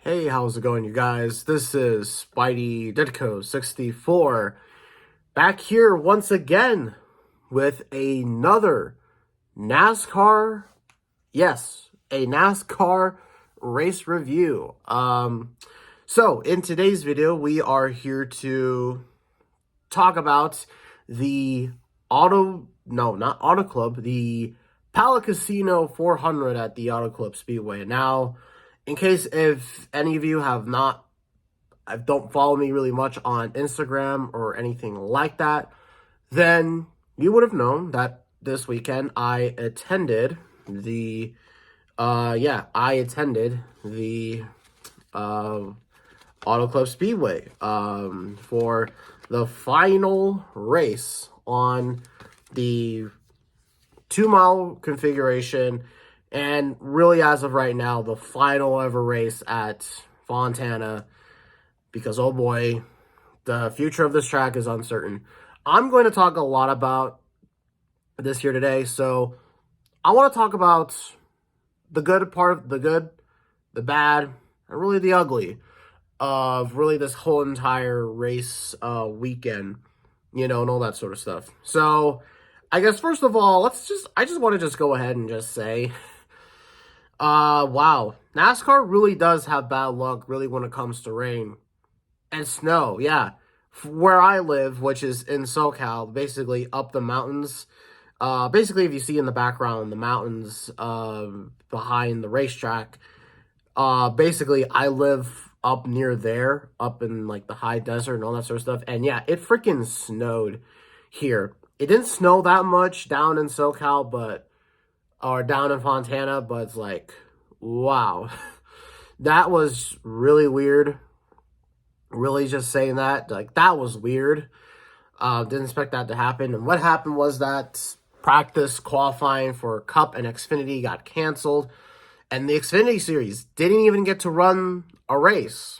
Hey, how's it going, you guys? This is Spidey Ditko 64 back here once again with another NASCAR, yes, a NASCAR race review. So in today's video, we are here to talk about the not Auto Club, the Pala Casino 400 at the Auto Club Speedway. Now, in case if any of you don't follow me really much on Instagram or anything like that, then you would have known that this weekend I attended the Auto Club Speedway for the final race on the 2 mile configuration, and really as of right now, the final ever race at Fontana, because oh boy, the future of this track is uncertain. I'm going to talk a lot about this here today, so I want to talk about the good part, the good, the bad, and really the ugly of really this whole entire race weekend, and all that sort of stuff. So I guess first of all, I just want to just go ahead and just say, wow, NASCAR really does have bad luck really when it comes to rain and snow. Yeah, where I live, which is in SoCal, basically up the mountains. Basically, if you see in the background, the mountains behind the racetrack, basically I live up near there, up in like the high desert and all that sort of stuff. And yeah, it freaking snowed here. It didn't snow that much down in SoCal, or down in Fontana, but it's like, wow. That was really weird. Really just saying that, like, that was weird. Didn't expect that to happen. And what happened was that practice qualifying for Cup and Xfinity got canceled. And the Xfinity Series didn't even get to run a race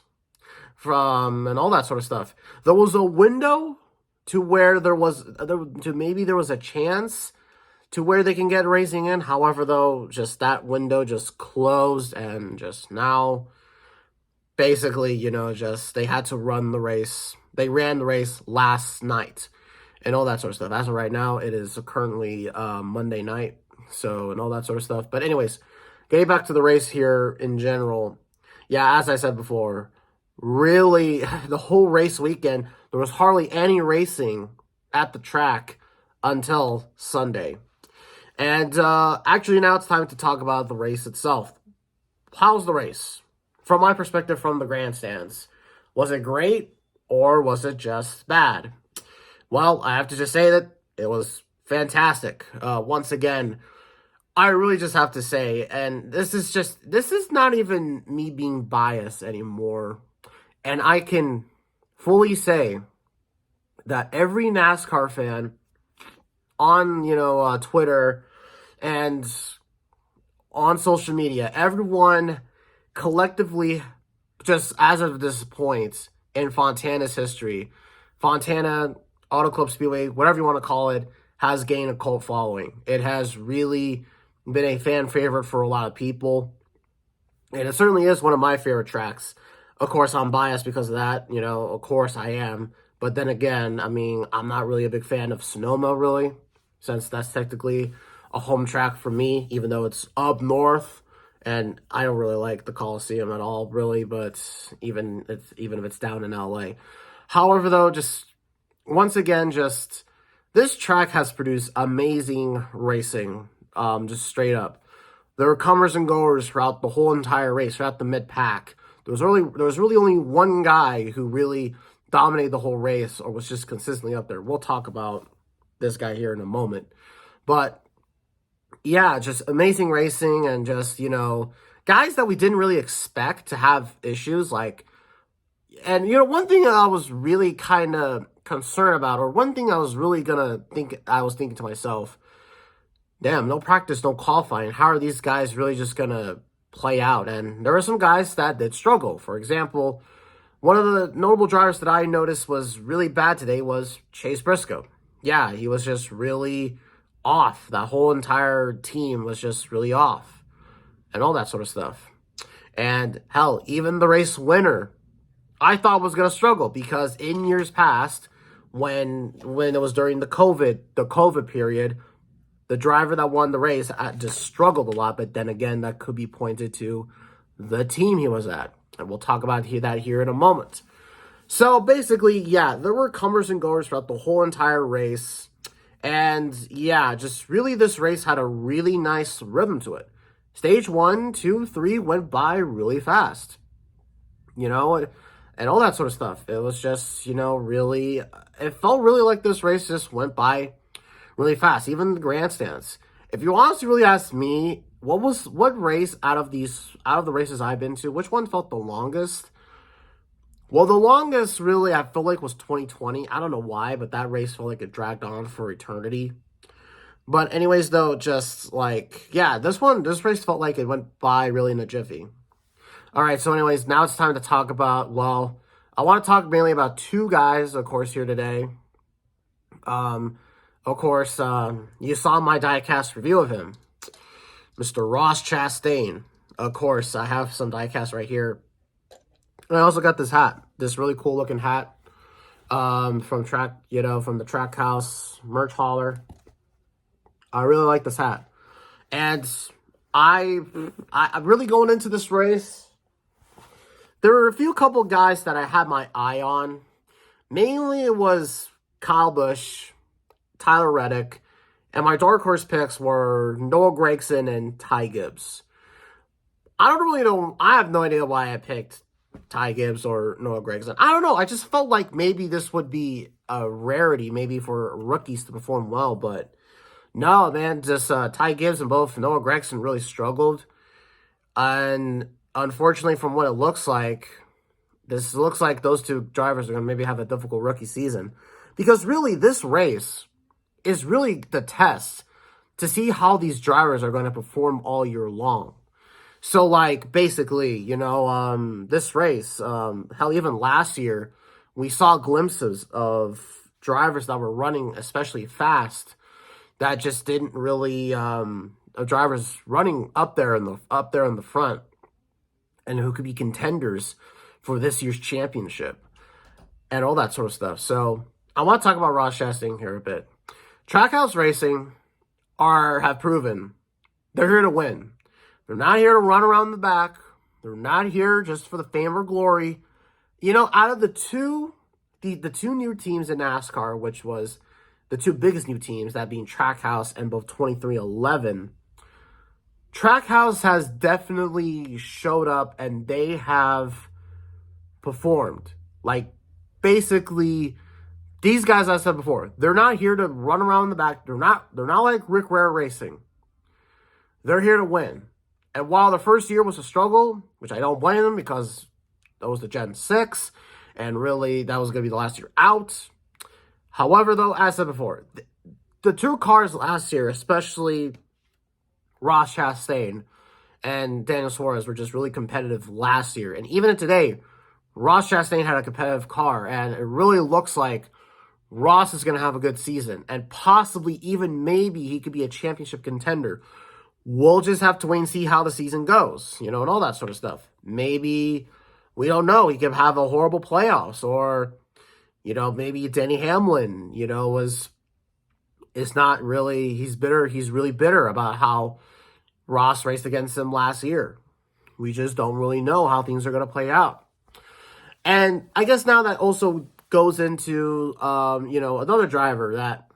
and all that sort of stuff. There was a window to where there was a chance to where they can get racing in. However, though, just that window just closed, and just now, basically, just they had to run the race. They ran the race last night and all that sort of stuff. As of right now, it is currently Monday night, and all that sort of stuff. But anyways, getting back to the race here in general, yeah, as I said before, really, the whole race weekend, there was hardly any racing at the track until Sunday. And actually, now it's time to talk about the race itself. How's the race? From my perspective, from the grandstands, was it great or was it just bad? Well, I have to just say that it was fantastic. Once again, I really just have to say, and this is not even me being biased anymore. And I can fully say that every NASCAR fan on, Twitter and on social media, everyone collectively, just as of this point in Fontana's history, Fontana Auto Club Speedway, whatever you want to call it, has gained a cult following. It has really been a fan favorite for a lot of people, and it certainly is one of my favorite tracks. Of course, I'm biased because of that, of course I am, but then again, I mean, I'm not really a big fan of Sonoma, really, since that's technically a home track for me, even though it's up north, and I don't really like the Coliseum at all, really, but even if it's down in LA. However, though, just once again, just this track has produced amazing racing, just straight up. There were comers and goers throughout the whole entire race, throughout the mid-pack. There was really only one guy who really dominated the whole race or was just consistently up there. We'll talk about this guy here in a moment. But yeah, just amazing racing, and just, guys that we didn't really expect to have issues, and one thing that I was really kind of concerned about, or one thing I was really thinking to myself, damn, no practice, no qualifying. How are these guys really just gonna play out? And there were some guys that did struggle. For example, one of the notable drivers that I noticed was really bad today was Chase Briscoe. Yeah, he was just really off. That whole entire team was just really off, and all that sort of stuff. And hell, even the race winner, I thought was going to struggle because in years past, when it was during the COVID period, the driver that won the race just struggled a lot. But then again, that could be pointed to the team he was at, and we'll talk about that here in a moment. So basically, yeah, there were comers and goers throughout the whole entire race. And yeah, just really this race had a really nice rhythm to it. Stage 1, 2, 3 went by really fast. And all that sort of stuff. It was just, really, it felt really like this race just went by really fast. Even the grandstands. If you honestly really ask me, what race out of the races I've been to, which one felt the longest? Well, the longest really I feel like was 2020. I don't know why, but that race felt like it dragged on for eternity. But anyways, though, just like, yeah, this race felt like it went by really in a jiffy. All right, so anyways, now it's time to talk about, well, I want to talk mainly about two guys, of course, here today. Of course, you saw my diecast review of him, Mr. Ross Chastain. Of course, I have some diecast right here. And I also got this hat, this really cool looking hat, from the Trackhouse merch hauler. I really like this hat, and I'm really going into this race. There were a couple guys that I had my eye on. Mainly it was Kyle Busch, Tyler Reddick, and my dark horse picks were Noah Gragson and Ty Gibbs. I don't really know. I have no idea why I picked Ty Gibbs or Noah Gragson. I don't know. I just felt like maybe this would be a rarity, maybe for rookies to perform well. But no, man, just Ty Gibbs and both Noah Gragson really struggled. And unfortunately, from what it looks like, this looks like those two drivers are going to maybe have a difficult rookie season. Because really, this race is really the test to see how these drivers are going to perform all year long. So, like, basically, this race, hell, even last year, we saw glimpses of drivers that were running especially fast that just didn't really, drivers running up there in the front and who could be contenders for this year's championship and all that sort of stuff. So, I want to talk about Ross Chastain here a bit. Trackhouse Racing have proven they're here to win. They're not here to run around the back. They're not here just for the fame or glory. Out of the two new teams in NASCAR, which was the two biggest new teams, that being Trackhouse and both 2311, Trackhouse has definitely showed up and they have performed. Like, basically, these guys, I said before, they're not here to run around the back. They're not like Rick Ware Racing. They're here to win. And while the first year was a struggle, which I don't blame them because that was the Gen 6, and really that was going to be the last year out. However, though, as I said before, the two cars last year, especially Ross Chastain and Daniel Suarez, were just really competitive last year. And even today, Ross Chastain had a competitive car, and it really looks like Ross is going to have a good season, and possibly even maybe he could be a championship contender. We'll just have to wait and see how the season goes, and all that sort of stuff. Maybe, we don't know, he could have a horrible playoffs, or, maybe Denny Hamlin, is not really, he's really bitter about how Ross raced against him last year. We just don't really know how things are going to play out. And I guess now that also goes into, another driver that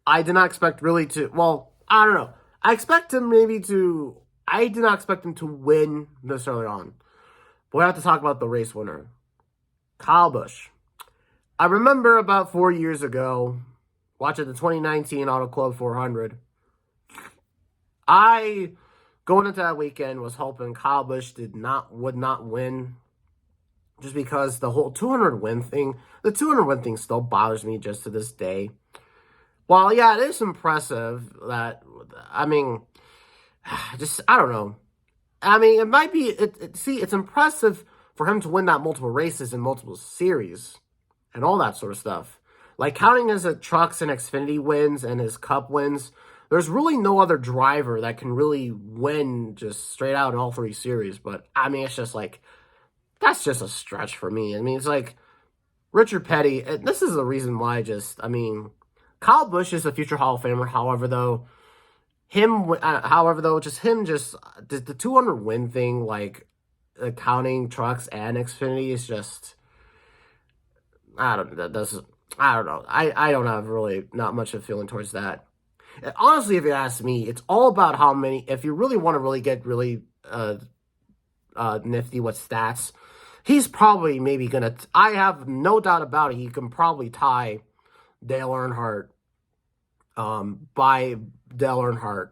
I did not expect really to, well, I don't know. I did not expect him to win this early on. But we have to talk about the race winner, Kyle Busch. I remember about 4 years ago, watching the 2019 Auto Club 400. I, going into that weekend, was hoping Kyle Busch would not win. Just because the whole 200 win thing still bothers me just to this day. While, yeah, it is impressive that, I don't know. It might be, it's impressive for him to win that multiple races and multiple series and all that sort of stuff. Like, counting his trucks and Xfinity wins and his Cup wins, there's really no other driver that can really win just straight out in all three series. But I mean, it's just like that's just a stretch for me. I mean, it's like Richard Petty. This is the reason why. I mean, Kyle Busch is a future Hall of Famer. Just him, the 200 win thing, like counting trucks and Xfinity is just. I don't know. I don't have really not much of a feeling towards that. Honestly, if you ask me, it's all about how many. If you really want to really get really nifty with stats, he's probably maybe gonna. I have no doubt about it. He can probably tie Dale Earnhardt. By Dale Earnhardt,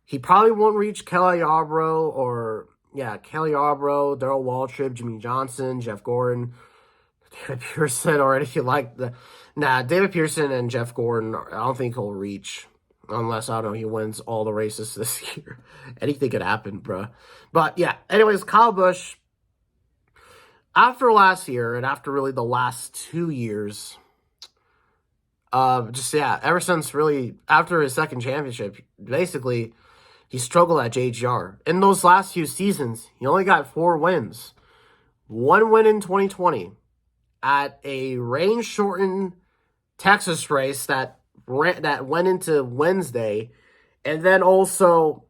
he probably won't reach Kelly Yarbrough Darrell Waltrip, Jimmy Johnson, Jeff Gordon. David Pearson, or if you like David Pearson and Jeff Gordon, I don't think he'll reach unless, I don't know, he wins all the races this year. Anything could happen, bro. But yeah, anyways, Kyle Busch, after last year and after really the last 2 years, ever since really after his second championship, basically he struggled at JGR. In those last few seasons, he only got 4 wins. 1 win in 2020. At a rain-shortened Texas race that went into Wednesday, and then also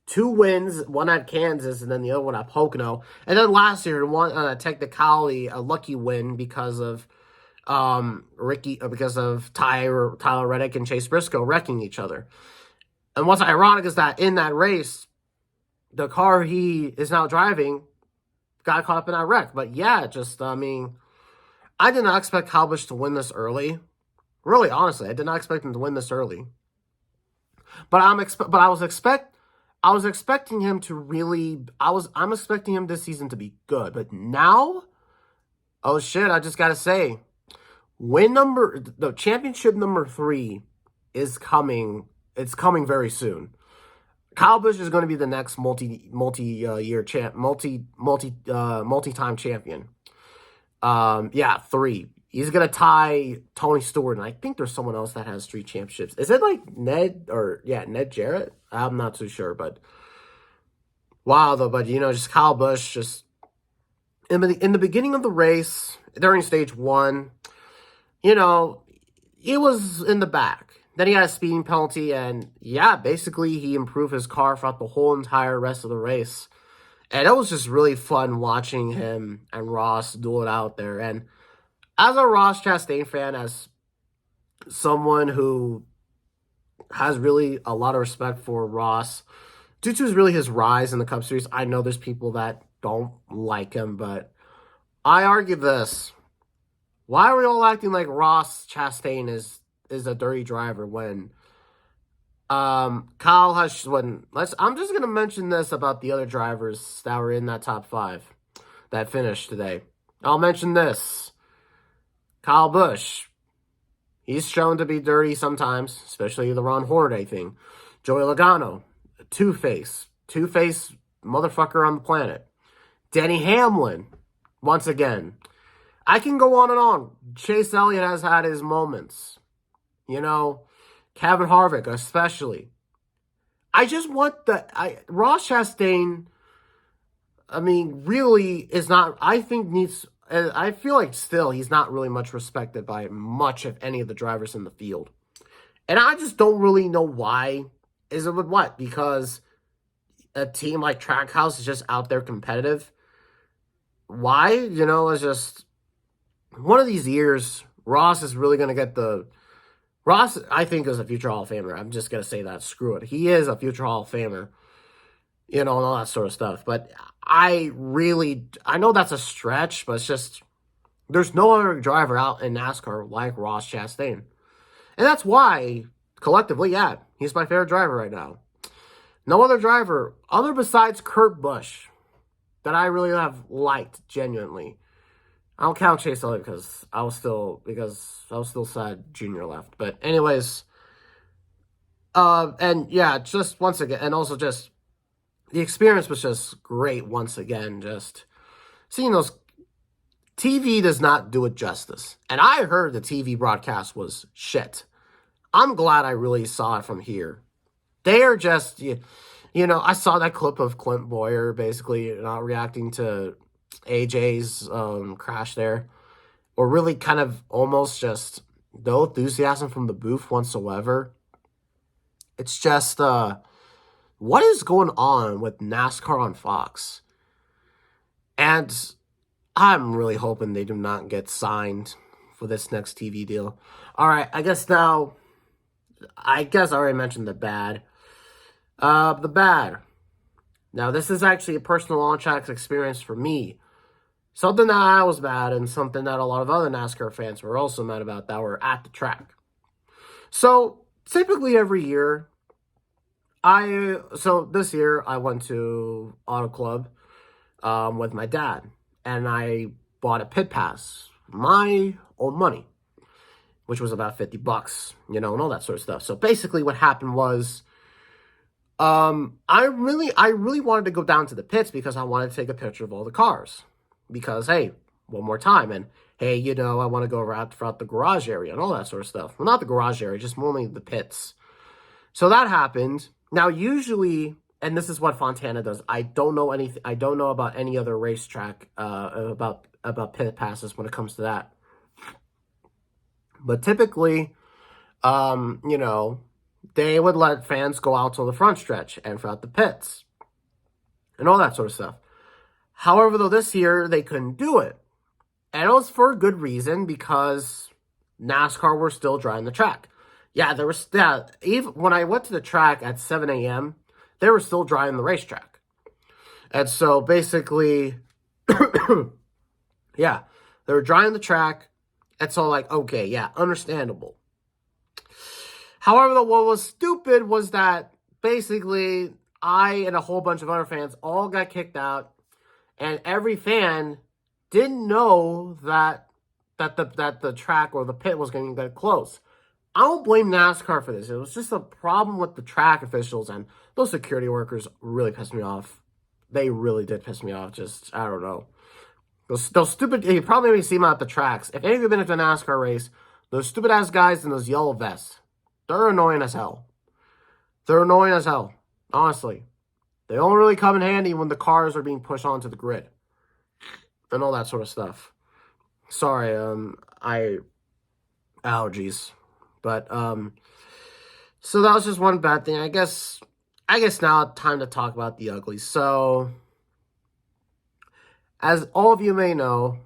2 wins, one at Kansas and then the other one at Pocono, and then last year one on a technicality, a lucky win because of Tyler Reddick and Chase Briscoe wrecking each other. And what's ironic is that in that race, the car he is now driving got caught up in that wreck. But yeah, I did not expect Kyle Busch to win this early. Really, honestly, I did not expect him to win this early. But I was expecting him to really. I'm expecting him this season to be good. But now, oh shit! I just gotta say, the championship number 3 is coming. It's coming very soon. Kyle Busch is going to be the next multi-time champion. 3. He's going to tie Tony Stewart, and I think there's someone else that has 3 championships. Is it like Ned Jarrett? I'm not too sure, but wow, though. But, just Kyle Busch, just in the beginning of the race, during stage 1, he was in the back. Then he had a speeding penalty, and basically he improved his car throughout the whole entire rest of the race. And it was just really fun watching him and Ross duel it out there. And as a Ross Chastain fan, as someone who has really a lot of respect for Ross, due to really his rise in the Cup Series, I know there's people that don't like him, but I argue this. Why are we all acting like Ross Chastain is a dirty driver when I'm just going to mention this about the other drivers that were in that top 5 that finished today. I'll mention this. Kyle Busch. He's shown to be dirty sometimes, especially the Ron Hornaday thing. Joey Logano. Two-Face motherfucker on the planet. Denny Hamlin. Once again. I can go on and on. Chase Elliott has had his moments. Kevin Harvick, especially. I just want Ross Chastain, really is not, I feel like still he's not really much respected by much of any of the drivers in the field. And I just don't really know why. Is it with what? Because a team like Trackhouse is just out there competitive? Why? It's just one of these years, Ross is really going to get Ross, I think, is a future Hall of Famer. I'm just going to say that. Screw it. He is a future Hall of Famer. And all that sort of stuff. But I know that's a stretch, but it's just, there's no other driver out in NASCAR like Ross Chastain. And that's why, collectively, he's my favorite driver right now. No other driver, other besides Kurt Busch, that I really have liked, genuinely. I don't count Chase Elliott because I was still sad Junior left. But anyways, just once again, and also just the experience was just great once again. Just seeing those, TV does not do it justice. And I heard the TV broadcast was shit. I'm glad I really saw it from here. They are just, I saw that clip of Clint Boyer basically not reacting to AJ's crash there, or really kind of almost just no enthusiasm from the booth whatsoever. It's just, what is going on with NASCAR on Fox? And I'm really hoping they do not get signed for this next TV deal. All right, I guess I already mentioned the bad. The bad. Now, this is actually a personal on-track experience for me. Something that I was mad and something that a lot of other NASCAR fans were also mad about that were at the track. So, typically every year, this year I went to Auto Club with my dad, and I bought a pit pass, my own money, which was about $50, and all that sort of stuff. So basically what happened was, I really wanted to go down to the pits because I wanted to take a picture of all the cars. Because, hey, one more time, and hey, I want to go throughout the garage area and all that sort of stuff. Well, not the garage area, just mainly the pits. So that happened. Now, usually, and this is what Fontana does. I don't know anything. I don't know about any other racetrack about pit passes when it comes to that. But typically, they would let fans go out to the front stretch and throughout the pits and all that sort of stuff. However, though, this year they couldn't do it. And it was for a good reason, because NASCAR were still driving the track. Yeah, even when I went to the track at 7 a.m., they were still driving the racetrack. And so basically, yeah, they were driving the track. And so, okay, yeah, understandable. However, what was stupid was that basically I and a whole bunch of other fans all got kicked out, and every fan didn't know that the track or the pit was going to get closed. I don't blame NASCAR for this. It was just a problem with the track officials, and those security workers really pissed me off. They really did piss me off. Just, I don't know. Those stupid, you probably may see them at the tracks. If any of you have been at a NASCAR race, those stupid ass guys in those yellow vests, they're annoying as hell. They're annoying as hell. Honestly. They don't really come in handy when the cars are being pushed onto the grid. And all that sort of stuff. Sorry, allergies. But, so that was just one bad thing. I guess now time to talk about the uglies. So, as all of you may know,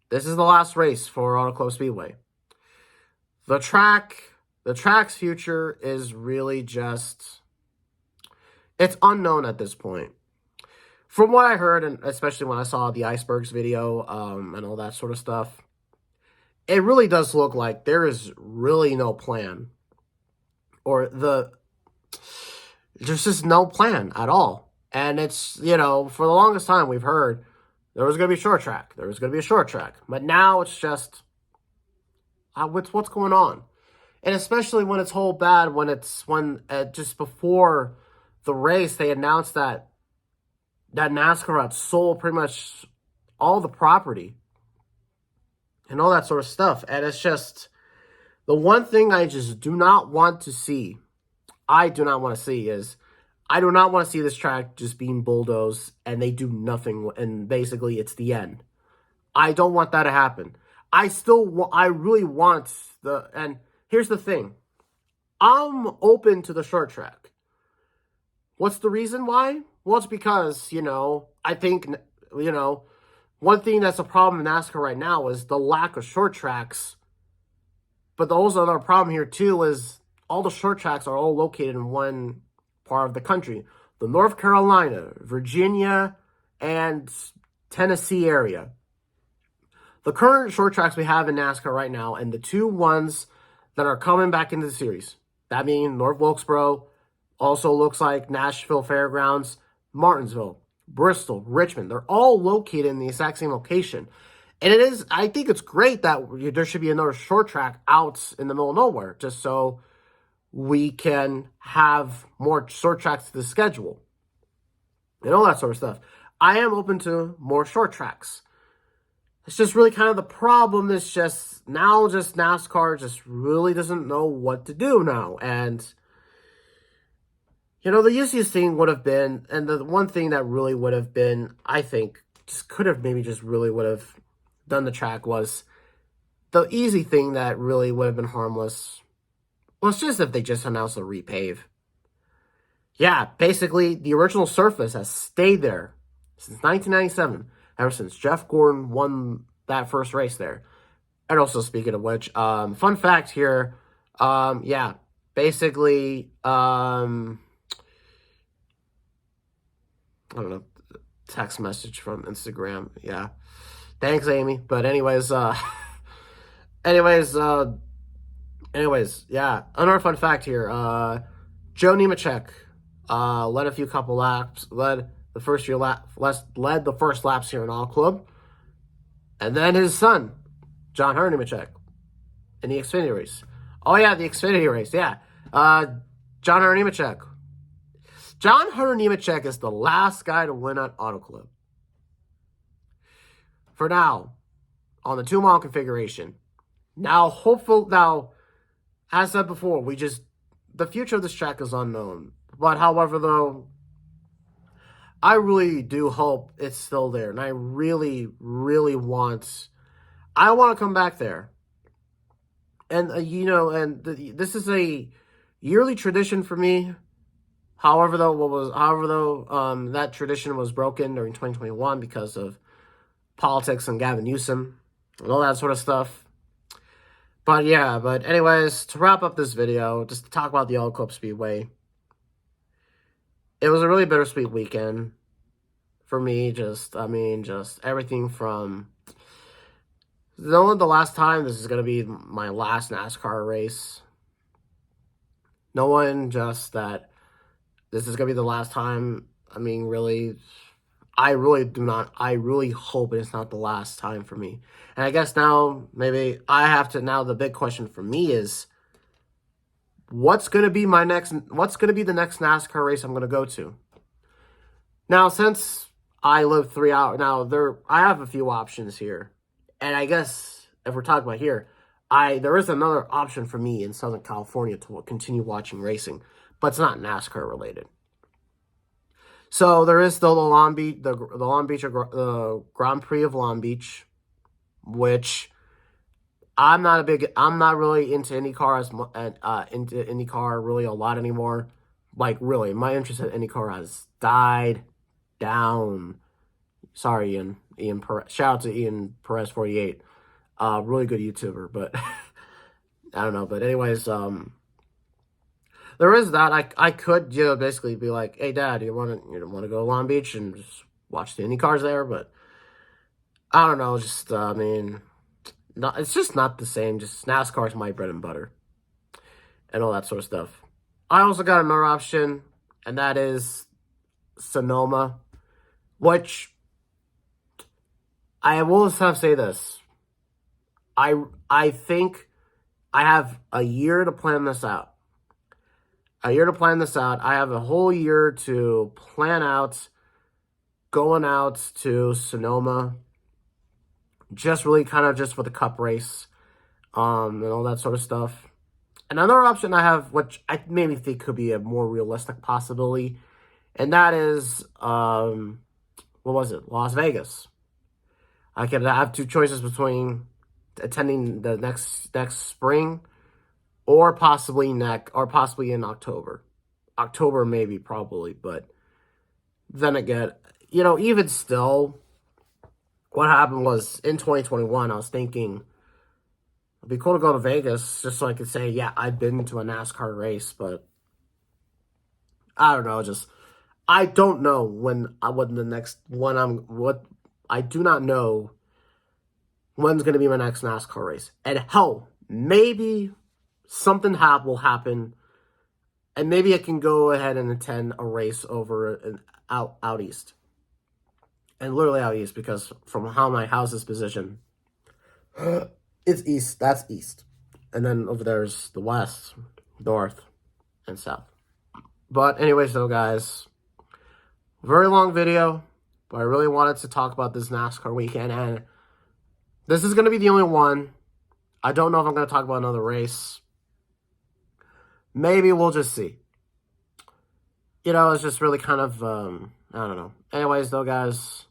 this is the last race for Auto Club Speedway. The track's future is really just, it's unknown at this point. From what I heard, and especially when I saw the Icebergs video and all that sort of stuff, it really does look like there is really no plan. There's just no plan at all. And it's, for the longest time we've heard there was going to be a short track. There was going to be a short track. But now it's just, what's going on? And especially when it's whole bad, when just before the race, they announced that NASCAR had sold pretty much all the property and all that sort of stuff. And it's just, the one thing I just do not want to see, I do not want to see this track just being bulldozed and they do nothing and basically it's the end. I don't want that to happen. I really want and here's the thing. I'm open to the short track. What's the reason why? Well, it's because, I think, one thing that's a problem in NASCAR right now is the lack of short tracks. But also another problem here, too, is all the short tracks are all located in one part of the country. The North Carolina, Virginia, and Tennessee area. The current short tracks we have in NASCAR right now, and the two ones that are coming back into the series, that being North Wilkesboro, also looks like Nashville Fairgrounds, Martinsville, Bristol, Richmond. They're all located in the exact same location. And I think it's great that there should be another short track out in the middle of nowhere, just so we can have more short tracks to the schedule and all that sort of stuff. I am open to more short tracks. It's just really kind of the problem is just NASCAR just really doesn't know what to do now. And The easiest thing would have been, and the one thing that really would have been, I think, just could have maybe just really would have done the track was the easy thing that really would have been harmless was just if they just announced a repave. Yeah, basically, the original surface has stayed there since 1997, ever since Jeff Gordon won that first race there. And also, speaking of which, fun fact here, yeah, basically, I don't know, text message from Instagram, yeah. Thanks, Amy. But anyways, yeah, another fun fact here, Joe Nemechek, led a few couple laps, led the first laps here in All Club, and then his son, John Hunter Nemechek, in the Xfinity race. Oh yeah, the Xfinity race, yeah. John Hunter Nemechek. John Hunter Nemechek is the last guy to win at Auto Club. For now, on the 2-mile configuration. Now, as said before, the future of this track is unknown. But however, though, I really do hope it's still there. And I really, really want to come back there. And, this is a yearly tradition for me. However, though, that tradition was broken during 2021 because of politics and Gavin Newsom and all that sort of stuff. But anyways, to wrap up this video, just to talk about the All Club Speedway. It was a really bittersweet weekend for me. Just everything from knowing the last time this is going to be my last NASCAR race. Knowing just that this is going to be the last time. I really hope it's not the last time for me. And I guess now, maybe the big question for me is, what's going to be the next NASCAR race I'm going to go to? Now, since I live 3 hours, I have a few options here. And I guess, if we're talking about here, there is another option for me in Southern California to continue watching racing, but it's not NASCAR related. So there is still the Grand Prix of Long Beach, which I'm not really into into IndyCar really a lot anymore. Like, really, my interest in IndyCar has died down. Sorry, Ian Perez. Shout out to Ian Perez 48. Really good YouTuber, but I don't know. But anyways, there is that. I could, basically be like, hey, Dad, you want to go to Long Beach and just watch the Indy cars there? But I don't know. Just, it's just not the same. Just NASCAR is my bread and butter and all that sort of stuff. I also got another option, and that is Sonoma, which I will have to say this. I think I have a year to plan this out. I have a whole year to plan out going out to Sonoma, just really kind of just for the Cup race, and all that sort of stuff. Another option I have, which I maybe think could be a more realistic possibility, and that is, Las Vegas. I could have two choices between attending the next spring, or possibly in October. October maybe, probably, but then again, even still, what happened was in 2021, I was thinking it'd be cool to go to Vegas just so I could say, yeah, I've been to a NASCAR race, but I don't know, I don't know I do not know when's going to be my next NASCAR race. And hell, maybe something will happen, and maybe I can go ahead and attend a race over out east. And literally out east, because from how my house is positioned, it's east. That's east. And then over there's the west, north, and south. But anyways, though, guys, very long video, but I really wanted to talk about this NASCAR weekend, and this is going to be the only one. I don't know if I'm going to talk about another race. Maybe we'll just see. you know, it's just really kind of, I don't know. Anyways, though, guys,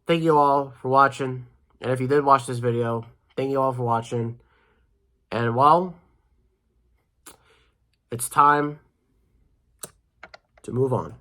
thank you all for watching. And if you did watch this video, thank you all for watching. And, well, it's time to move on.